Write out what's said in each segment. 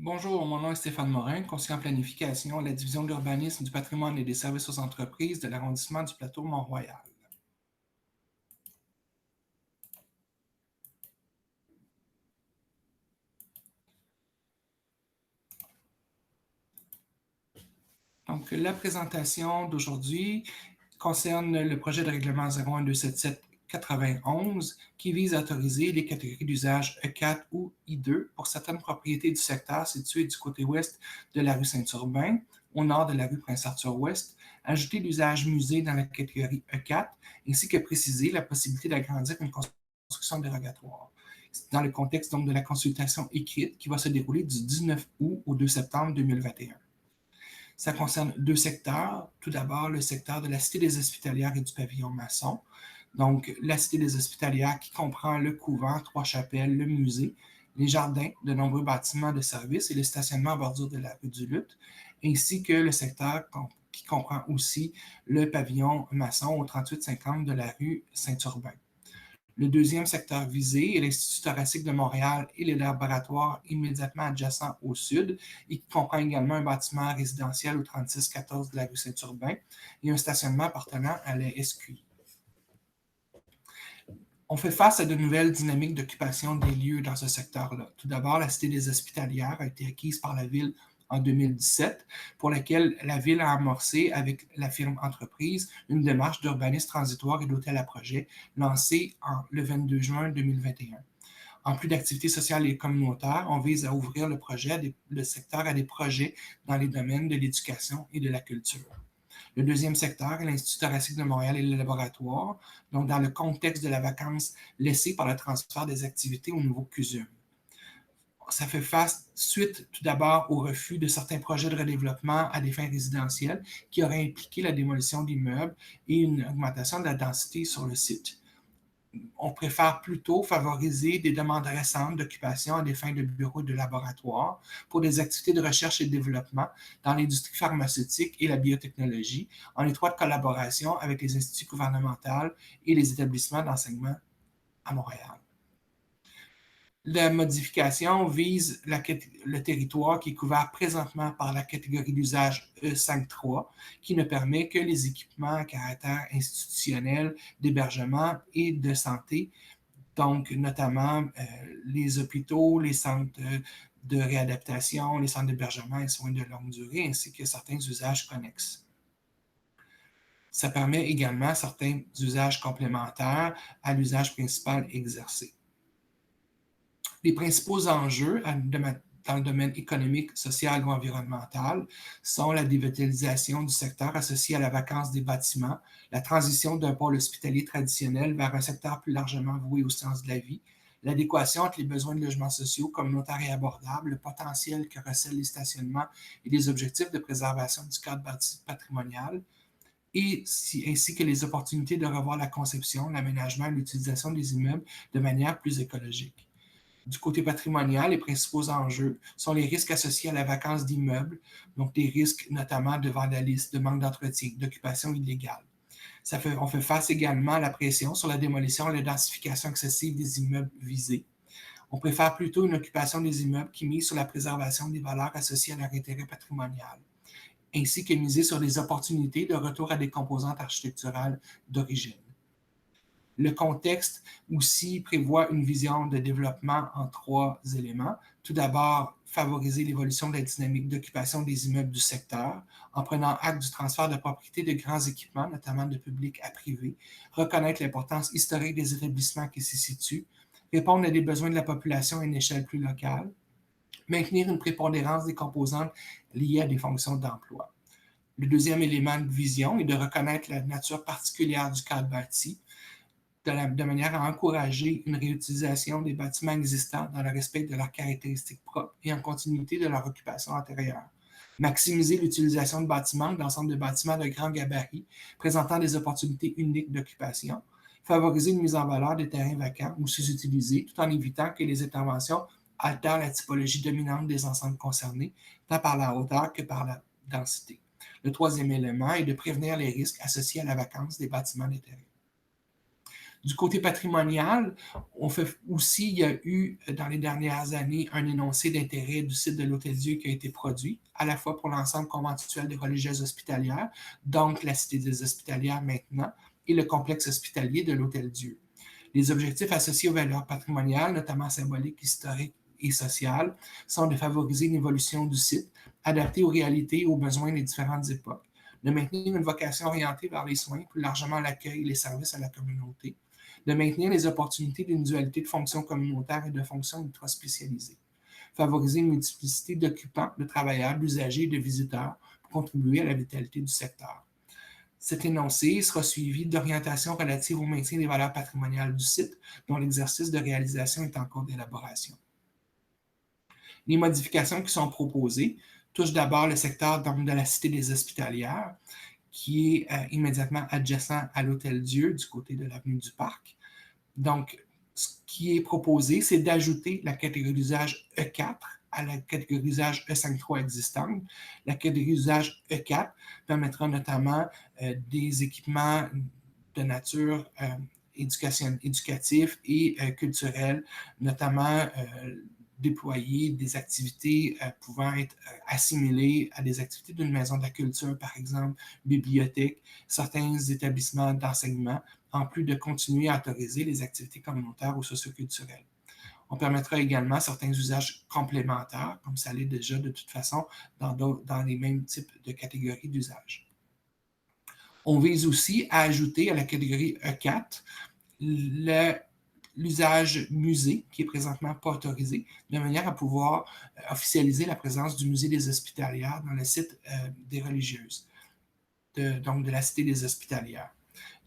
Bonjour, mon nom est Stéphane Morin, conseiller en planification à la division de l'urbanisme, du patrimoine et des services aux entreprises de l'arrondissement du plateau Mont-Royal. Donc, la présentation d'aujourd'hui concerne le projet de règlement 01-277-91 qui vise à autoriser les catégories d'usage E4 ou I2 pour certaines propriétés du secteur situées du côté ouest de la rue Saint-Urbain, au nord de la rue Prince-Arthur-Ouest, ajouter l'usage musée dans la catégorie E4, ainsi que préciser la possibilité d'agrandir une construction dérogatoire. Dans le contexte donc de la consultation écrite qui va se dérouler du 19 août au 2 septembre 2021. Ça concerne deux secteurs. Tout d'abord, le secteur de la Cité des Hospitalières et du pavillon maçon. Donc, la Cité des Hospitalières qui comprend le couvent, Trois-Chapelles, le musée, les jardins, de nombreux bâtiments de services et le stationnement à bordure de la rue du Luth, ainsi que le secteur qui comprend aussi le pavillon maçon au 3850 de la rue Saint-Urbain. Le deuxième secteur visé est l'Institut thoracique de Montréal et les laboratoires immédiatement adjacents au sud, et qui comprend également un bâtiment résidentiel au 3614 de la rue Saint-Urbain et un stationnement appartenant à la SQI. On fait face à de nouvelles dynamiques d'occupation des lieux dans ce secteur-là. Tout d'abord, la Cité des Hospitalières a été acquise par la Ville en 2017, pour laquelle la Ville a amorcé avec la firme entreprise une démarche d'urbanisme transitoire et d'hôtel à projet lancée le 22 juin 2021. En plus d'activités sociales et communautaires, on vise à ouvrir le secteur à des projets dans les domaines de l'éducation et de la culture. Le deuxième secteur est l'Institut thoracique de Montréal et le laboratoire, donc dans le contexte de la vacance laissée par le transfert des activités au nouveau CUSUM. Ça fait face suite tout d'abord au refus de certains projets de redéveloppement à des fins résidentielles qui auraient impliqué la démolition d'immeubles et une augmentation de la densité sur le site. On préfère plutôt favoriser des demandes récentes d'occupation à des fins de bureaux et de laboratoires pour des activités de recherche et de développement dans l'industrie pharmaceutique et la biotechnologie, en étroite collaboration avec les instituts gouvernementaux et les établissements d'enseignement à Montréal. La modification vise le territoire qui est couvert présentement par la catégorie d'usage E5.3, qui ne permet que les équipements à caractère institutionnel, d'hébergement et de santé, donc notamment les hôpitaux, les centres de réadaptation, les centres d'hébergement et soins de longue durée, ainsi que certains usages connexes. Ça permet également certains usages complémentaires à l'usage principal exercé. Les principaux enjeux dans le domaine économique, social ou environnemental sont la dévitalisation du secteur associé à la vacance des bâtiments, la transition d'un pôle hospitalier traditionnel vers un secteur plus largement voué aux sciences de la vie, l'adéquation entre les besoins de logements sociaux communautaires et abordables, le potentiel que recèlent les stationnements et les objectifs de préservation du cadre patrimonial, ainsi que les opportunités de revoir la conception, l'aménagement et l'utilisation des immeubles de manière plus écologique. Du côté patrimonial, les principaux enjeux sont les risques associés à la vacance d'immeubles, donc des risques notamment de vandalisme, de manque d'entretien, d'occupation illégale. On fait face également à la pression sur la démolition et la densification excessive des immeubles visés. On préfère plutôt une occupation des immeubles qui mise sur la préservation des valeurs associées à leur intérêt patrimonial, ainsi que miser sur les opportunités de retour à des composantes architecturales d'origine. Le contexte aussi prévoit une vision de développement en trois éléments. Tout d'abord, favoriser l'évolution de la dynamique d'occupation des immeubles du secteur en prenant acte du transfert de propriété de grands équipements, notamment de public à privé, reconnaître l'importance historique des établissements qui s'y situent, répondre à des besoins de la population à une échelle plus locale, maintenir une prépondérance des composantes liées à des fonctions d'emploi. Le deuxième élément de vision est de reconnaître la nature particulière du cadre bâti, de manière à encourager une réutilisation des bâtiments existants dans le respect de leurs caractéristiques propres et en continuité de leur occupation antérieure. Maximiser l'utilisation de bâtiments, d'ensemble de bâtiments de grand gabarit, présentant des opportunités uniques d'occupation. Favoriser une mise en valeur des terrains vacants ou sous-utilisés, tout en évitant que les interventions altèrent la typologie dominante des ensembles concernés, tant par la hauteur que par la densité. Le troisième élément est de prévenir les risques associés à la vacance des bâtiments des terrains. Du côté patrimonial, il y a eu dans les dernières années un énoncé d'intérêt du site de l'Hôtel-Dieu qui a été produit, à la fois pour l'ensemble conventuel des religieuses hospitalières, donc la Cité des Hospitalières maintenant, et le complexe hospitalier de l'Hôtel-Dieu. Les objectifs associés aux valeurs patrimoniales, notamment symboliques, historiques et sociales, sont de favoriser une évolution du site, adaptée aux réalités et aux besoins des différentes époques, de maintenir une vocation orientée vers les soins, plus largement l'accueil et les services à la communauté, de maintenir les opportunités d'une dualité de fonctions communautaires et de fonctions ultra-spécialisées, favoriser une multiplicité d'occupants, de travailleurs, d'usagers et de visiteurs pour contribuer à la vitalité du secteur. Cet énoncé sera suivi d'orientations relatives au maintien des valeurs patrimoniales du site, dont l'exercice de réalisation est en cours d'élaboration. Les modifications qui sont proposées touchent d'abord le secteur de la Cité des Hospitalières, qui est immédiatement adjacent à l'Hôtel-Dieu du côté de l'avenue du Parc. Donc, ce qui est proposé, c'est d'ajouter la catégorie d'usage E4 à la catégorie d'usage E5.3 existante. La catégorie d'usage E4 permettra notamment des équipements de nature éducatif et culturelle, notamment déployer des activités pouvant être assimilées à des activités d'une maison de la culture, par exemple, bibliothèque, certains établissements d'enseignement, en plus de continuer à autoriser les activités communautaires ou socioculturelles. On permettra également certains usages complémentaires, comme ça l'est déjà de toute façon dans les mêmes types de catégories d'usage. On vise aussi à ajouter à la catégorie E4 l'usage musée, qui est présentement pas autorisé, de manière à pouvoir officialiser la présence du musée des Hospitalières dans le site des religieuses, donc de la Cité des Hospitalières.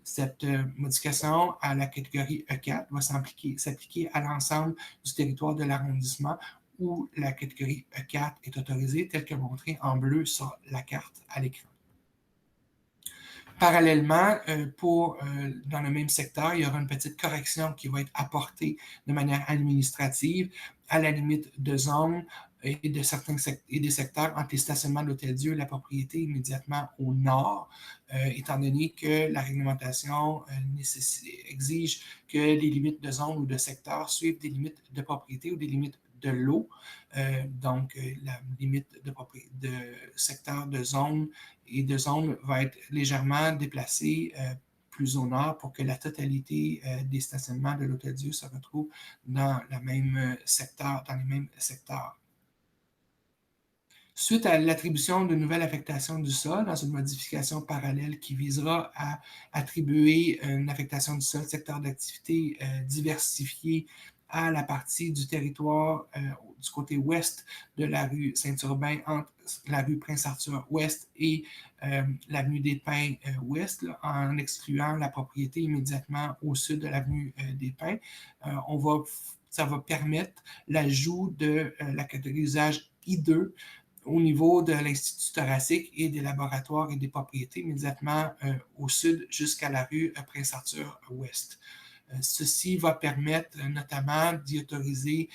Cette modification à la catégorie E4 va s'appliquer à l'ensemble du territoire de l'arrondissement où la catégorie E4 est autorisée, telle que montrée en bleu sur la carte à l'écran. Parallèlement, dans le même secteur, il y aura une petite correction qui va être apportée de manière administrative à la limite de zone et des secteurs entre les stationnements de l'Hôtel-Dieu et la propriété immédiatement au nord, étant donné que la réglementation exige que les limites de zone ou de secteur suivent des limites de propriété ou des limites de l'eau. Donc, la limite de secteur de zone et de zone va être légèrement déplacée plus au nord pour que la totalité des stationnements de l'Hôtel-Dieu se retrouve dans les mêmes secteurs. Suite à l'attribution de nouvelles affectations du sol, dans une modification parallèle qui visera à attribuer une affectation du sol, secteur d'activité diversifié à la partie du territoire du côté ouest de la rue Saint-Urbain, entre la rue Prince-Arthur ouest et l'avenue des Pins ouest, là, en excluant la propriété immédiatement au sud de l'avenue des Pins. Ça va permettre l'ajout de la catégorie d'usage I2 au niveau de l'Institut thoracique et des laboratoires et des propriétés immédiatement au sud jusqu'à la rue Prince-Arthur ouest. Ceci va permettre notamment d'y autoriser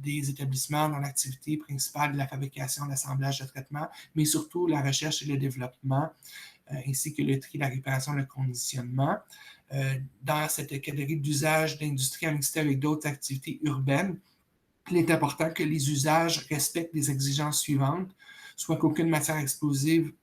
des établissements dont l'activité principale est la fabrication, l'assemblage de traitements, mais surtout la recherche et le développement, ainsi que le tri, la réparation, le conditionnement. Dans cette catégorie d'usage d'industrie en mixité avec d'autres activités urbaines, il est important que les usages respectent les exigences suivantes, soit qu'aucune matière explosive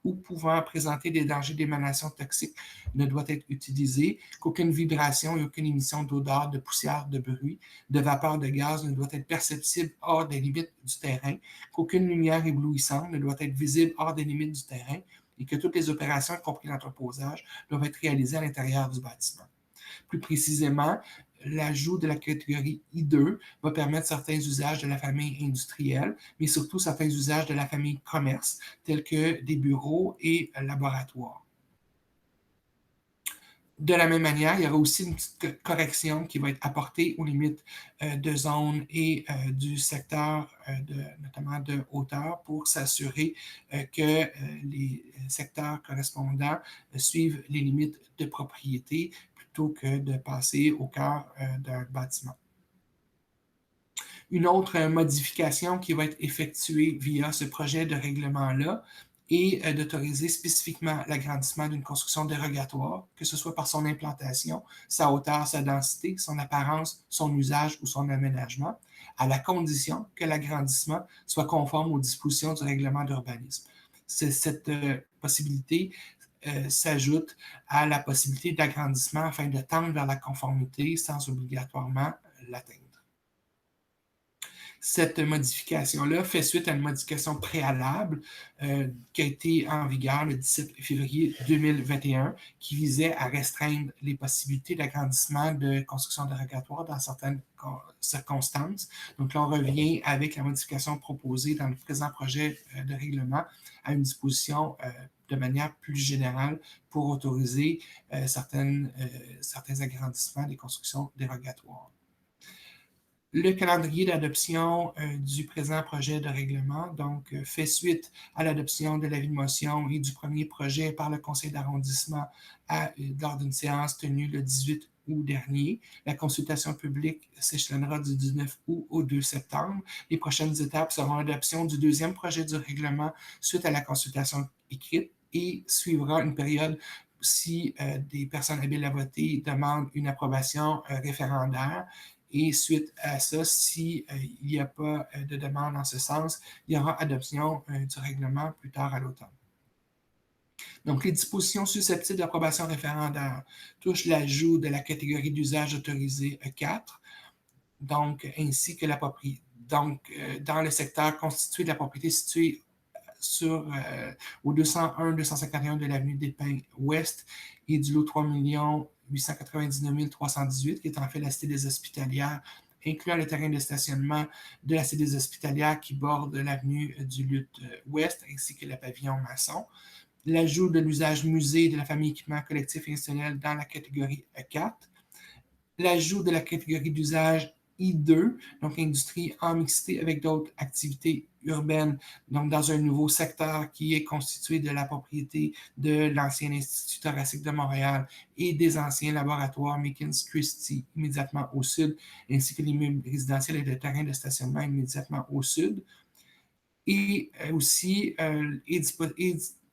ou pouvant présenter des dangers d'émanation toxique ne doit être utilisée, qu'aucune vibration et aucune émission d'odeur, de poussière, de bruit, de vapeur, de gaz ne doit être perceptible hors des limites du terrain, qu'aucune lumière éblouissante ne doit être visible hors des limites du terrain et que toutes les opérations, y compris l'entreposage, doivent être réalisées à l'intérieur du bâtiment. Plus précisément, l'ajout de la catégorie I2 va permettre certains usages de la famille industrielle, mais surtout certains usages de la famille commerce, tels que des bureaux et laboratoires. De la même manière, il y aura aussi une petite correction qui va être apportée aux limites de zone et du secteur, notamment de hauteur, pour s'assurer que les secteurs correspondants suivent les limites de propriété plutôt que de passer au cœur d'un bâtiment. Une autre modification qui va être effectuée via ce projet de règlement-là et d'autoriser spécifiquement l'agrandissement d'une construction dérogatoire, que ce soit par son implantation, sa hauteur, sa densité, son apparence, son usage ou son aménagement, à la condition que l'agrandissement soit conforme aux dispositions du règlement d'urbanisme. Cette possibilité s'ajoute à la possibilité d'agrandissement afin de tendre vers la conformité sans obligatoirement l'atteindre. Cette modification-là fait suite à une modification préalable qui a été en vigueur le 17 février 2021, qui visait à restreindre les possibilités d'agrandissement de construction dérogatoire dans certaines circonstances. Donc là, on revient avec la modification proposée dans le présent projet de règlement à une disposition de manière plus générale pour autoriser certains agrandissements des constructions dérogatoires. Le calendrier d'adoption du présent projet de règlement fait suite à l'adoption de l'avis de motion et du premier projet par le conseil d'arrondissement lors d'une séance tenue le 18 août dernier. La consultation publique s'échelonnera du 19 août au 2 septembre. Les prochaines étapes seront l'adoption du deuxième projet du règlement suite à la consultation écrite et suivra une période si des personnes habiles à voter demandent une approbation référendaire. Et suite à ça, s'il n'y a pas de demande en ce sens, il y aura adoption du règlement plus tard à l'automne. Donc, les dispositions susceptibles d'approbation référendaire touchent l'ajout de la catégorie d'usage autorisé E4, donc, ainsi que la propriété. Donc, dans le secteur constitué de la propriété située au 201-251 de l'avenue des Pins Ouest et du lot 3 899 318, qui est en fait la cité des Hospitalières, incluant le terrain de stationnement de la cité des Hospitalières qui borde l'avenue du Lutte Ouest, ainsi que le pavillon maçon. L'ajout de l'usage musée de la famille équipement collectif et institutionnel dans la catégorie E4. L'ajout de la catégorie d'usage I2, donc industrie en mixité avec d'autres activités urbaines, donc dans un nouveau secteur qui est constitué de la propriété de l'ancien Institut thoracique de Montréal et des anciens laboratoires Meekins Christie immédiatement au sud, ainsi que l'immeuble résidentiel et le terrain de stationnement immédiatement au sud. Et aussi,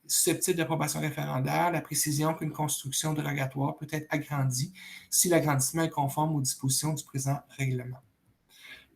susceptible d'approbation référendaire, la précision qu'une construction dérogatoire peut être agrandie si l'agrandissement est conforme aux dispositions du présent règlement.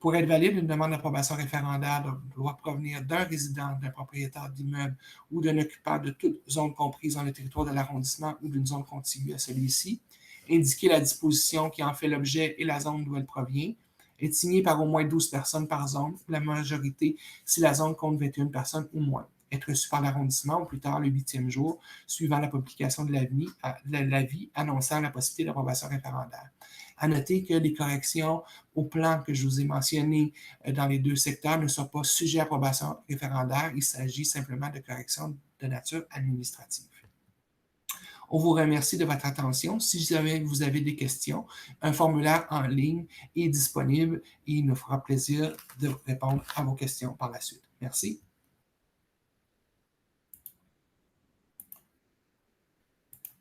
Pour être valide, une demande d'approbation référendaire doit provenir d'un résident, d'un propriétaire d'immeuble ou d'un occupant de toute zone comprise dans le territoire de l'arrondissement ou d'une zone contiguë à celui-ci, indiquer la disposition qui en fait l'objet et la zone d'où elle provient, être signé par au moins 12 personnes par zone, la majorité si la zone compte 21 personnes ou moins, être reçu par l'arrondissement au plus tard le 8e jour suivant la publication de l'avis annonçant la possibilité d'approbation référendaire. À noter que les corrections au plan que je vous ai mentionné dans les deux secteurs ne sont pas sujets à approbation référendaire, il s'agit simplement de corrections de nature administrative. On vous remercie de votre attention. Si jamais vous avez des questions, un formulaire en ligne est disponible et il nous fera plaisir de répondre à vos questions par la suite. Merci.